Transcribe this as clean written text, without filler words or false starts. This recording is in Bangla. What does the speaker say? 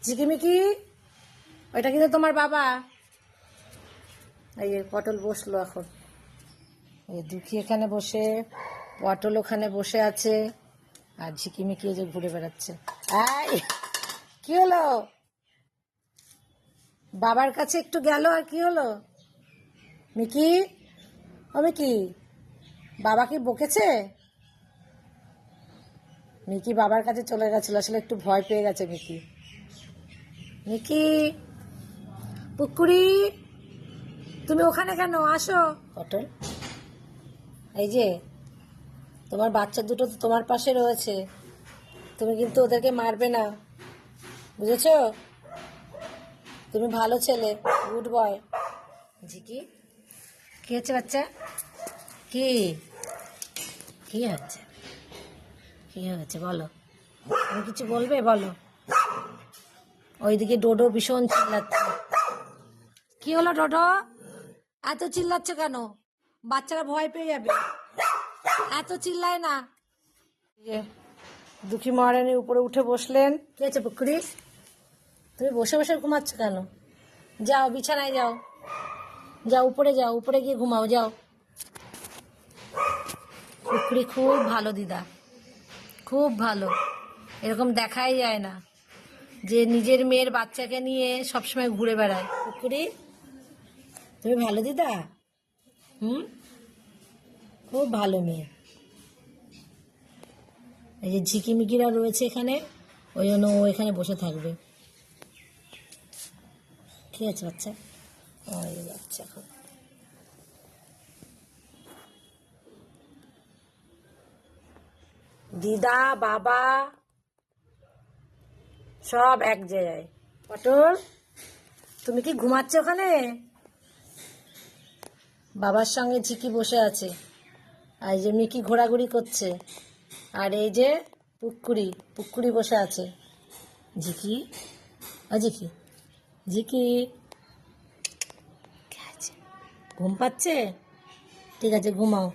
ঝিকিমিকি, ওইটা কিন্তু তোমার বাবা। এই যে পটল বসলো এখন, এই দুঃখী এখানে বসে, পটল ওখানে বসে আছে, আর ঝিকিমিকি এই যে ঘুরে বেড়াচ্ছে। এই কি হলো? বাবার কাছে একটু গেল, আর কি হলো? মিকি, ও মিকি, বাবা কি বকেছে? মিকি বাবার কাছে চলে গেছিল, আসলে একটু ভয় পেয়ে গেছে মিকি। মিকি, পুকুরি, তুমি ওখানে কেন? আসো। পটল, এই যে তোমার বাচ্চা দুটো তো তোমার পাশে রয়েছে, তুমি কিন্তু ওদেরকে মারবে না, বুঝেছো? তুমি ভালো ছেলে, গুড বয়। ঝিকি, কি হচ্ছে বাচ্চা? কি কি হচ্ছে? কি হয়েছে বলো, তুমি কিছু বলবে? বলো। ওইদিকে ডোডো ভীষণ চিল্লাচ্ছে। কি হলো ডোডো, এত চিল্লাচ্ছ কেন? বাচ্চারা ভয় পেয়ে যাবে, এত চিল্লায় না। দুঃখী মহারানী উপরে উঠে বসলেন। কি আছে পুকুরি, তুমি বসে বসে ঘুমাচ্ছ কেন? যাও বিছানায় যাও, যাও উপরে, যাও উপরে গিয়ে ঘুমাও, যাও। পুকুরি খুব ভালো দিদা, খুব ভালো। এরকম দেখাই যায় না যে নিজের মেয়ের বাচ্চাকে নিয়ে সবসময় ঘুরে বেড়ায়। পুকুরি, তুমি ভালো দিদা। হুম, খুব ভালো মেয়ে। এই যে ঝিকিমিকিরা রয়েছে এখানে, ওই জন্য ও এখানে বসে থাকবে। ঠিক আছে বাচ্চা, ওই বাচ্চা এখন দিদা বাবা সব এক জায়গায়। পটল, তুমি কি ঘুমাচ্ছ ওখানে? বাবার সঙ্গে ঝিকি বসে আছে, আর এই যে মিকি ঘোরাঘুরি করছে, আর এই যে পুকুরি, পুকুরি বসে আছে। ঝিকি, ঝিকি, ঝিকি, ঘুম পাচ্ছে? ঠিক আছে ঘুমাও।